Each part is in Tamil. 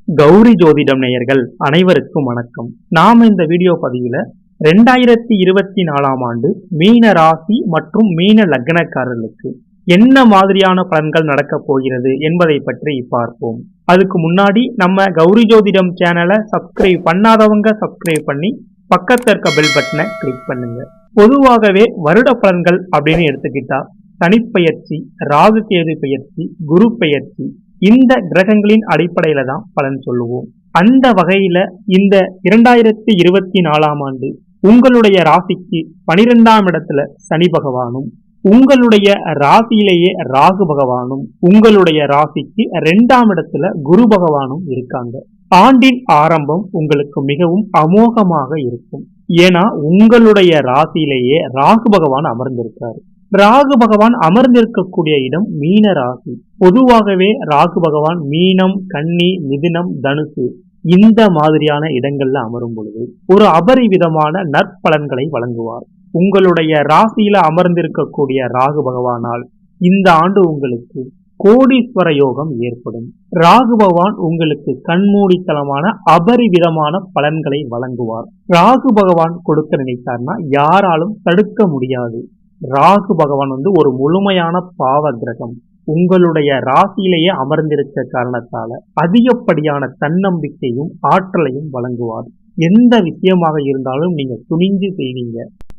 கௌரி ஜோதிடம் நேயர்கள் அனைவருக்கும் வணக்கம். நாம இந்த வீடியோ பதிவுல 2024ஆம் ஆண்டு மீன ராசி மற்றும் மீன லக்னக்காரர்களுக்கு என்ன மாதிரியான பலன்கள் நடக்க போகிறது என்பதை பற்றி பார்ப்போம். அதுக்கு முன்னாடி நம்ம கௌரி ஜோதிடம் சேனலை சப்ஸ்கிரைப் பண்ணாதவங்க சப்ஸ்கிரைப் பண்ணி பக்கத்துல இருக்க பெல் பட்டனை கிளிக் பண்ணுங்க. பொதுவாகவே வருட பலன்கள் அப்படின்னு எடுத்துக்கிட்டா சனிப்பெயர்ச்சி, ராகு கேது பெயர்ச்சி, குரு பெயர்ச்சி இந்த கிரகங்களின் அடிப்படையில தான் பலன் சொல்லுவோம். அந்த வகையில இந்த 2024ஆம் ஆண்டு உங்களுடைய ராசிக்கு 12ஆம் இடத்துல சனி பகவானும், உங்களுடைய ராசியிலேயே ராகு பகவானும், உங்களுடைய ராசிக்கு 2ஆம் இடத்துல குரு பகவானும் இருக்காங்க. ஆண்டின் ஆரம்பம் உங்களுக்கு மிகவும் அமோகமாக இருக்கும். ஏன்னா உங்களுடைய ராசியிலேயே ராகு பகவான் அமர்ந்திருக்காரு. ராகு பகவான் அமர்ந்திருக்கக்கூடிய இடம் மீன ராசி. பொதுவாகவே ராகு பகவான் மீனம், கன்னி, மிதுனம், தனுசு இந்த மாதிரியான இடங்கள்ல அமரும் பொழுது ஒரு அபரிவிதமான நற்பலன்களை வழங்குவார். உங்களுடைய ராசியில அமர்ந்திருக்கக்கூடிய ராகு பகவானால் இந்த ஆண்டு உங்களுக்கு கோடீஸ்வர யோகம் ஏற்படும். ராகு பகவான் உங்களுக்கு கண்மூடித்தனமான அபரிவிதமான பலன்களை வழங்குவார். ராகு பகவான் கொடுக்க நினைத்தார்னா யாராலும் தடுக்க முடியாது. ராகு பகவான் ஒரு முழுமையான பாவ கிரகம். உங்களுடைய ராசியிலேயே அமர்ந்திருக்க காரணத்தால அதிகப்படியான தன்னம்பிக்கையும் ஆற்றலையும் வழங்குவார். எந்த விஷயமாக இருந்தாலும் நீங்க துணிஞ்சு செய்வீங்க.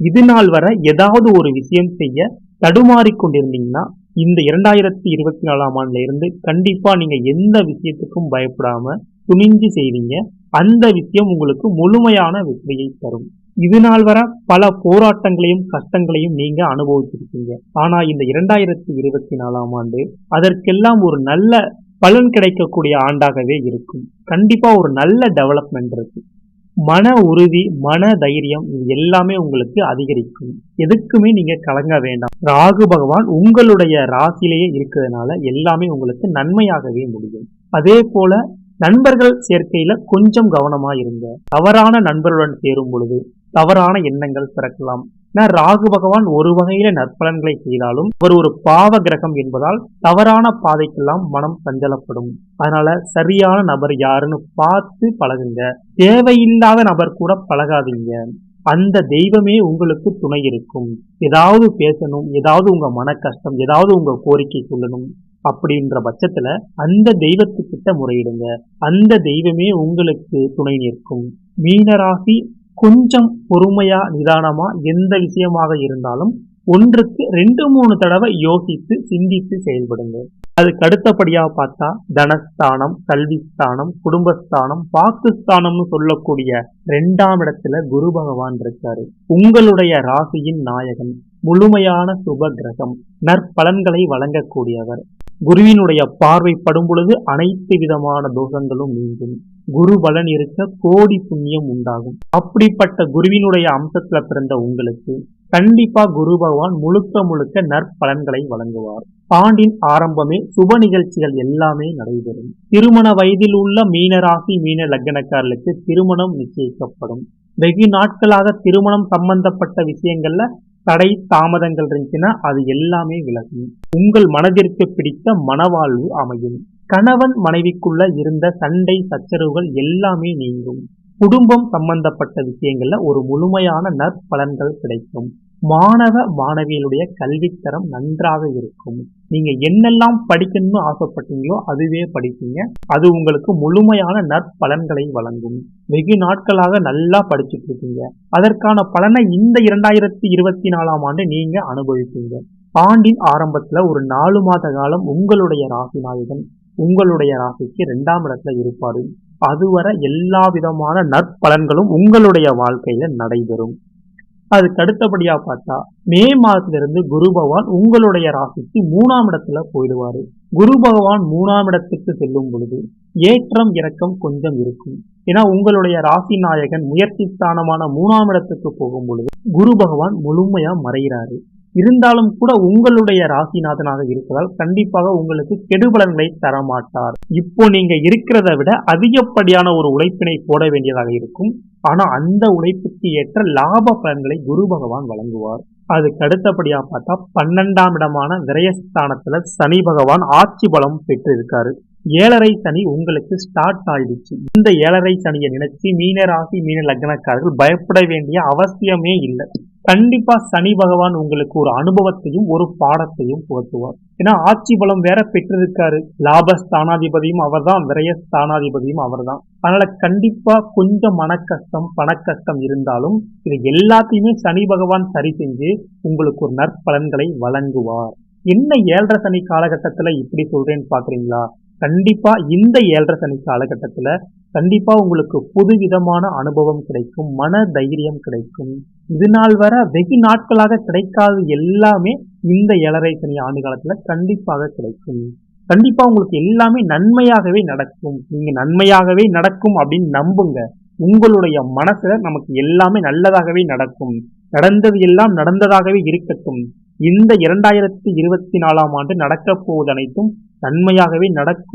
இது நாள் வரை ஏதாவது ஒரு விஷயம் செய்ய தடுமாறிக்கொண்டிருந்தீங்கன்னா இந்த 2024ஆம் ஆண்டுல இருந்து கண்டிப்பா நீங்க எந்த விஷயத்துக்கும் பயப்படாம துணிஞ்சு செய்வீங்க. அந்த விஷயம் உங்களுக்கு முழுமையான வெற்றியை தரும். இது நாள் வர பல போராட்டங்களையும் கஷ்டங்களையும் நீங்க அனுபவிச்சிருக்கீங்க. ஆனா இந்த 2024ஆம் ஆண்டு அதற்கெல்லாம் ஒரு நல்ல பலன் கிடைக்கக்கூடிய ஆண்டாகவே இருக்கும். கண்டிப்பா ஒரு நல்ல டெவலப்மெண்ட் இருக்கு. மன உறுதி, மன தைரியம் இது எல்லாமே உங்களுக்கு அதிகரிக்கும். எதுக்குமே நீங்க கலங்க வேண்டாம். ராகு பகவான் உங்களுடைய ராசியிலேயே இருக்கிறதுனால எல்லாமே உங்களுக்கு நன்மையாகவே முடியும். அதே போல நண்பர்கள் சேர்க்கையில கொஞ்சம் கவனமா இருங்க. தவறான நண்பர்களுடன் சேரும் பொழுது தவறான எண்ணங்கள் பிறக்கலாம். ராகு பகவான் ஒரு வகையில நற்பலன்களை செய்தாலும் அவர் ஒரு பாவ கிரகம் என்பதால் தவறான பாதைக்கெல்லாம் மனம் சஞ்சலப்படும். அதனால சரியான நபர் யாருன்னு பார்த்து பழகுங்க. தேவையில்லாத நபர் கூட பழகாதீங்க. அந்த தெய்வமே உங்களுக்கு துணை இருக்கும். ஏதாவது பேசணும், ஏதாவது உங்க மன கஷ்டம், ஏதாவது உங்க கோரிக்கை சொல்லணும் அப்படின்ற பட்சத்துல அந்த தெய்வத்துக்கிட்ட முறையிடுங்க. அந்த தெய்வமே உங்களுக்கு துணை நிற்கும். மீனராசி கொஞ்சம் பொறுமையா நிதானமா எந்த விஷயமாக இருந்தாலும் ஒன்றுக்கு 2-3 தடவை யோசித்து சிந்தித்து செயல்படுங்க. அதுக்கு அடுத்தபடியா பார்த்தா தனஸ்தானம், கல்விஸ்தானம், குடும்பஸ்தானம், பாக்குஸ்தானம்னு சொல்லக்கூடிய 2ஆம் இடத்துல குரு பகவான் இருக்காரு. உங்களுடைய ராசியின் நாயகன், முழுமையான சுப கிரகம், நற்பலன்களை வழங்கக்கூடியவர். குருவினுடைய பார்வை படும் பொழுது அனைத்து விதமான தோஷங்களும் நீங்கும். குரு பலன் இருக்க கோடி புண்ணியம் உண்டாகும். அப்படிப்பட்ட குருவினுடைய அம்சத்துல பிறந்த உங்களுக்கு கண்டிப்பா குரு பகவான் முழுக்க முழுக்க நற்பலன்களை வழங்குவார். ஆண்டின் ஆரம்பமே சுப நிகழ்ச்சிகள் எல்லாமே நடைபெறும். திருமண வயதில் உள்ள மீனராசி மீன லக்னக்காரர்களுக்கு திருமணம் நிச்சயிக்கப்படும். வெகு நாட்களாக திருமணம் சம்பந்தப்பட்ட விஷயங்கள்ல தடை தாமதங்கள் இருந்துச்சுன்னா அது எல்லாமே விலகும். உங்கள் மனதிற்கு பிடித்த மனவாழ்வு அமையும். கணவன் மனைவிக்குள்ள இருந்த சண்டை சச்சரவுகள் எல்லாமே நீங்கும். குடும்பம் சம்பந்தப்பட்ட விஷயங்கள்ல ஒரு முழுமையான நற்பலன்கள் கிடைக்கும். மாணவ மாணவிகளுடைய கல்வித்தரம் நன்றாக இருக்கும். நீங்க என்னெல்லாம் படிக்கணும்னு ஆசைப்பட்டீங்களோ அதுவே படிப்பீங்க. அது உங்களுக்கு முழுமையான நற்பலன்களை வழங்கும். வெகு நாட்களாக நல்லா படிச்சுட்டு இருக்கீங்க. அதற்கான பலனை இந்த 2024ஆம் ஆண்டு நீங்க அனுபவிப்பீங்க. ஆண்டின் ஆரம்பத்துல ஒரு 4 மாத காலம் உங்களுடைய ராசி நாயகன் உங்களுடைய ராசிக்கு 2ஆம் இடத்துல இருப்பாரு. அதுவரை எல்லா விதமான நற்பலன்களும் உங்களுடைய வாழ்க்கையில நடைபெறும். அதுக்கு அடுத்தபடியா பார்த்தா மே மாதத்திலிருந்து குரு பகவான் உங்களுடைய ராசிக்கு 3ஆம் இடத்துல போயிடுவாரு. குரு பகவான் 3ஆம் இடத்துக்கு செல்லும் பொழுது ஏற்றம் இறக்கம் கொஞ்சம் இருக்கும். ஏன்னா உங்களுடைய ராசி நாயகன் முயற்சி ஸ்தானமான 3ஆம் இடத்துக்கு போகும் பொழுது குரு பகவான் முழுமையா மறைகிறாரு. இருந்தாலும் கூட உங்களுடைய ராசிநாதனாக இருப்பதால் கண்டிப்பாக உங்களுக்கு கெடுபலன்களை தரமாட்டார். இப்போ நீங்க இருக்கிறத விட அதிகப்படியான ஒரு உழைப்பினை போட வேண்டியதாக இருக்கும். ஆனா அந்த உழைப்புக்கு ஏற்ற லாப பலன்களை குரு பகவான் வழங்குவார். அதுக்கு அடுத்தபடியா பார்த்தா 12ஆம் இடமான விரயஸ்தானத்துல சனி பகவான் ஆட்சி பலம் பெற்று இருக்காரு. ஏழரை சனி உங்களுக்கு ஸ்டார்ட் ஆயிடுச்சு. இந்த ஏழரை சனியை நினைச்சு மீன ராசி மீன லக்னக்காரர்கள் பயப்பட வேண்டிய அவசியமே இல்லை. கண்டிப்பா சனி பகவான் உங்களுக்கு ஒரு அனுபவத்தையும் ஒரு பாடத்தையும் புகட்டுவார். ஏன்னா ஆட்சி பலம் வேற பெற்றிருக்காரு. லாபஸ்தானாதிபதியும் அவர்தான், விரயஸ்தானாதிபதியும் அவர்தான். அதனால கண்டிப்பா கொஞ்சம் மனக்கஷ்டம் பணக்கஷ்டம் இருந்தாலும் இது எல்லாத்தையுமே சனி பகவான் சரி செஞ்சு உங்களுக்கு ஒரு நற்பலன்களை வழங்குவார். என்ன ஏழரை சனி காலகட்டத்துல இப்படி சொல்றேன்னு பாக்குறீங்களா? கண்டிப்பா இந்த ஏழரை சனி காலகட்டத்துல கண்டிப்பா உங்களுக்கு புது விதமான அனுபவம் கிடைக்கும், மன தைரியம் கிடைக்கும். இது நாள் வர வெகு நாட்களாக கிடைக்காது எல்லாமே இந்த ஏழரை சனி ஆண்டு காலத்துல கண்டிப்பாக கிடைக்கும். கண்டிப்பா உங்களுக்கு எல்லாமே நன்மையாகவே நடக்கும். நீங்க நன்மையாகவே நடக்கும் அப்படின்னு நம்புங்க. உங்களுடைய மனசுல நமக்கு எல்லாமே நல்லதாகவே நடக்கும். நடந்தது எல்லாம் நடந்ததாகவே இருக்கட்டும். இந்த 2024ஆம் ஆண்டு நடக்க போவது அனைத்தும் நன்மையாகவே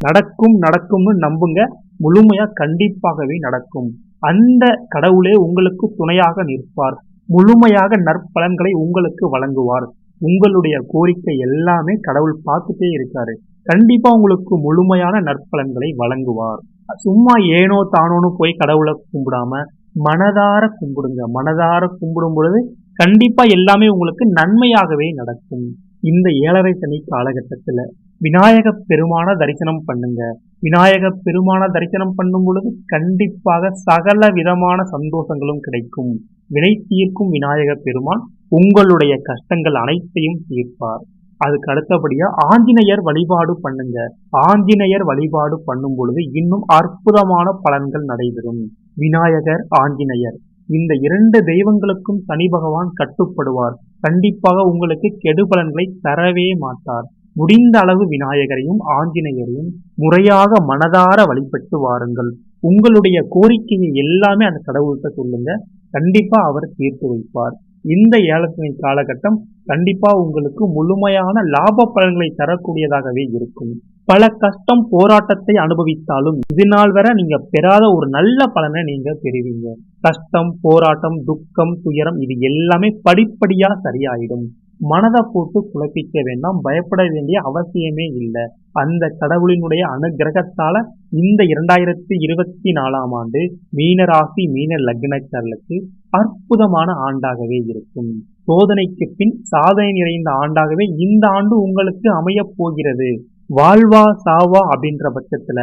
நடக்கும்னு நம்புங்க. முழுமையா கண்டிப்பாகவே நடக்கும். அந்த கடவுளே உங்களுக்கு துணையாக நிற்பார். முழுமையாக நற்பலன்களை உங்களுக்கு வழங்குவார். உங்களுடைய கோரிக்கை எல்லாமே கடவுள் பார்த்துட்டே இருக்காரு. கண்டிப்பா உங்களுக்கு முழுமையான நற்பலன்களை வழங்குவார். சும்மா ஏனோ தானோன்னு போய் கடவுளை கும்பிடாம மனதார கும்பிடுங்க. மனதார கும்பிடும் பொழுது கண்டிப்பா எல்லாமே உங்களுக்கு நன்மையாகவே நடக்கும். இந்த ஏழரை சனி காலகட்டத்துல விநாயக பெருமான தரிசனம் பண்ணுங்க. விநாயக பெருமான தரிசனம் பண்ணும் பொழுது கண்டிப்பாக சகல விதமான சந்தோஷங்களும் கிடைக்கும். வினை தீர்க்கும் விநாயக பெருமான் உங்களுடைய கஷ்டங்கள் அனைத்தையும் தீர்ப்பார். அதுக்கு அடுத்தபடியா ஆஞ்சநேயர் வழிபாடு பண்ணுங்க. ஆஞ்சநேயர் வழிபாடு பண்ணும் பொழுது இன்னும் அற்புதமான பலன்கள் நடைபெறும். விநாயகர் ஆஞ்சநேயர் இந்த இரண்டு தெய்வங்களுக்கும் சனி பகவான் கட்டுப்படுவார். கண்டிப்பாக உங்களுக்கு கெடு பலன்களை தரவே மாட்டார். முடிந்த அளவு விநாயகரையும் ஆஞ்சநேயரையும் முறையாக மனதார வழிபட்டு வாருங்கள். உங்களுடைய கோரிக்கையை எல்லாமே அந்த கடவுள்கிட்ட சொல்லுங்க. கண்டிப்பா அவர் தீர்த்து வைப்பார். இந்த ஏழரை காலகட்டம் கண்டிப்பா உங்களுக்கு முழுமையான லாப பலன்களை தரக்கூடியதாகவே இருக்கும். பல கஷ்டம் போராட்டத்தை அனுபவித்தாலும் இது நாள் வரை நீங்க பெறாத ஒரு நல்ல பலனை நீங்க பெறுவீங்க. கஷ்டம் போராட்டம் துக்கம் துயரம் இது எல்லாமே படிப்படியா சரியாயிடும். மனதை போட்டு குழப்பிக்க வேண்டாம், பயப்பட வேண்டிய அவசியமே இல்லை. அந்த கடவுளினுடைய அனுகிரகத்தால இந்த 2024ஆம் ஆண்டு மீனராசி மீன லக்னக்காரர்களுக்கு அற்புதமான ஆண்டாகவே இருக்கும். சோதனைக்கு பின் சாதனை நிறைந்த ஆண்டாகவே இந்த ஆண்டு உங்களுக்கு அமைய போகிறது. வாழ்வா சாவா அப்படின்ற பட்சத்துல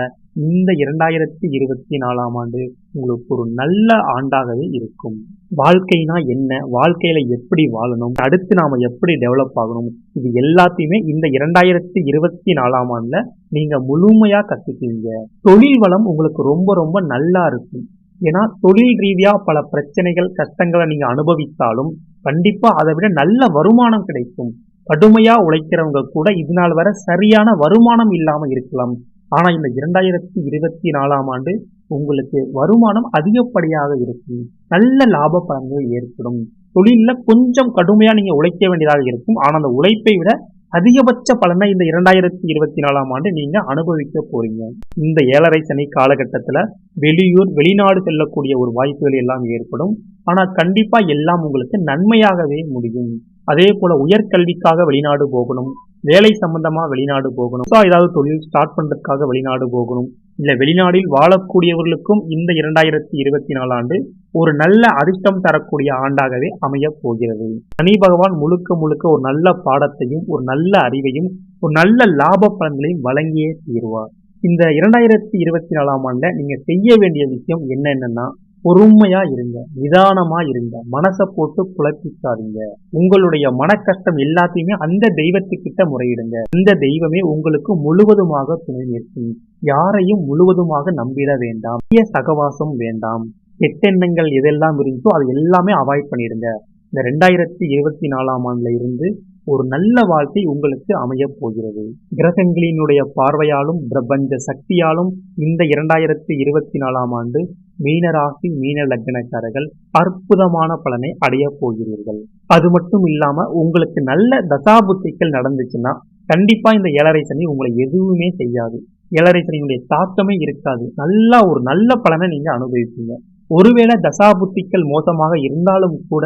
இந்த 2024ஆம் ஆண்டு உங்களுக்கு ஒரு நல்ல ஆண்டாகவே இருக்கும். வாழ்க்கைனா என்ன, வாழ்க்கையில எப்படி வாழணும், அடுத்து நாம எப்படி டெவலப் ஆகணும், இது எல்லாத்தையுமே இந்த 2024ஆம் ஆண்டுல நீங்க முழுமையா கத்துக்குவீங்க. தொழில் வளம் உங்களுக்கு ரொம்ப ரொம்ப நல்லா இருக்கும். ஏன்னா தொழில் ரீதியா பல பிரச்சனைகள் கஷ்டங்களை நீங்க அனுபவித்தாலும் கண்டிப்பா அதை விட நல்ல வருமானம் கிடைக்கும். கடுமையா உழைக்கிறவங்க கூட இது நாள் வரை சரியான வருமானம் இல்லாம இருக்கலாம். ஆனா இந்த 2024ஆம் ஆண்டு உங்களுக்கு வருமானம் அதிகப்படியாக இருக்கும். நல்ல லாப பலன்கள் ஏற்படும். தொழில கொஞ்சம் கடுமையா நீங்க உழைக்க வேண்டியதாக இருக்கும். ஆனா அந்த உழைப்பை விட அதிகபட்ச பலனை இந்த 2024ஆம் ஆண்டு நீங்க அனுபவிக்க போறீங்க. இந்த ஏழரை சனி காலகட்டத்துல வெளியூர் வெளிநாடு செல்லக்கூடிய ஒரு வாய்ப்புகள் எல்லாம் ஏற்படும். ஆனா கண்டிப்பா எல்லாம் உங்களுக்கு நன்மையாகவே முடியும். அதே போல உயர்கல்விக்காக வெளிநாடு போகணும், வேலை சம்பந்தமா வெளிநாடு போகணும், ஏதாவது தொழில் ஸ்டார்ட் பண்றதுக்காக வெளிநாடு போகணும், இல்ல வெளிநாட்டில் வாழக்கூடியவர்களுக்கும் இந்த 2024 ஆண்டு ஒரு நல்ல அதிர்ஷ்டம் தரக்கூடிய ஆண்டாகவே அமைய போகிறது. சனி பகவான் முழுக்க முழுக்க ஒரு நல்ல பாடத்தையும் ஒரு நல்ல அறிவையும் ஒரு நல்ல லாப பலன்களையும் வழங்கியே தீர்வார். இந்த 2024ஆம் ஆண்டுல நீங்க செய்ய வேண்டிய விஷயம் என்னன்னா பொறுமையா இருங்க, நிதானமா இருங்க, மனசை போட்டு குழப்பிக்காதீங்க. உங்களுடைய மன கஷ்டம் எல்லாத்தையுமே அந்த தெய்வத்துக்கிட்ட முறையிடுங்க. அந்த தெய்வமே உங்களுக்கு முழுவதுமாக துணை நிற்கும். யாரையும் முழுவதுமாக நம்பிட வேண்டாம். சகவாசம் வேண்டாம். கெட்டெண்ணங்கள் எதெல்லாம் இருந்தோ அது எல்லாமே அவாய்ட் பண்ணிடுங்க. இந்த 2024ஆம் ஆண்டுல இருந்து ஒரு நல்ல வாழ்க்கை உங்களுக்கு அமைய போகிறது. கிரகங்களினுடைய பார்வையாலும் பிரபஞ்ச சக்தியாலும் இந்த 2024ஆம் ஆண்டு மீனராசி மீன லக்னக்காரர்கள் அற்புதமான பலனை அடைய போகிறீர்கள். அது மட்டும் இல்லாம உங்களுக்கு நல்ல தசாபுத்திகள் நடந்துச்சுன்னா கண்டிப்பா இந்த ஏழரை சனி உங்களை எதுவுமே செய்யாது. ஏழரை சனியுடைய தாக்கமே இருக்காது. ஒரு நல்ல பலனை நீங்க அனுபவிப்பீங்க. ஒருவேளை தசாபுத்திகள் மோசமாக இருந்தாலும் கூட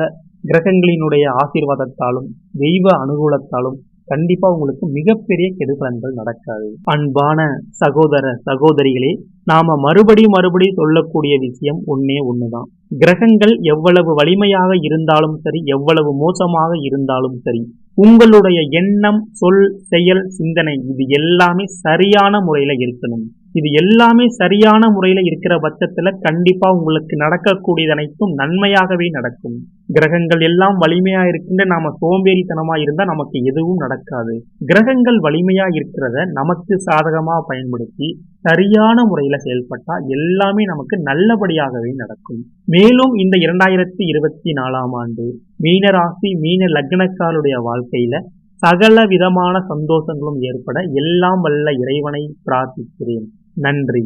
கிரகங்களினுடைய ஆசீர்வாதத்தாலும் தெய்வ அனுகூலத்தாலும் கண்டிப்பா உங்களுக்கு மிகப்பெரிய கெடுபலன்கள் நடக்காது. அன்பான சகோதர சகோதரிகளே, நாம மறுபடியும் சொல்லக்கூடிய விஷயம் ஒண்ணே ஒண்ணுதான். கிரகங்கள் எவ்வளவு வலிமையாக இருந்தாலும் சரி, எவ்வளவு மோசமாக இருந்தாலும் சரி, உங்களுடைய எண்ணம், சொல், செயல், சிந்தனை இது எல்லாமே சரியான முறையில இருக்கணும். இது எல்லாமே சரியான முறையில இருக்கிற பட்சத்துல கண்டிப்பா உங்களுக்கு நடக்கக்கூடியது அனைத்தும் நன்மையாகவே நடக்கும். கிரகங்கள் எல்லாம் வலிமையா இருக்குன்னு நாம சோம்பேறித்தனமா இருந்தா நமக்கு எதுவும் நடக்காது. கிரகங்கள் வலிமையா இருக்கிறத நமக்கு சாதகமா பயன்படுத்தி சரியான முறையில செயல்பட்டா எல்லாமே நமக்கு நல்லபடியாகவே நடக்கும். மேலும் இந்த 2024ஆம் ஆண்டு மீனராசி மீன லக்னக்காருடைய வாழ்க்கையில சகல விதமான சந்தோஷங்களும் ஏற்பட எல்லாம் வல்ல இறைவனை பிரார்த்திக்கிறேன். நன்றி.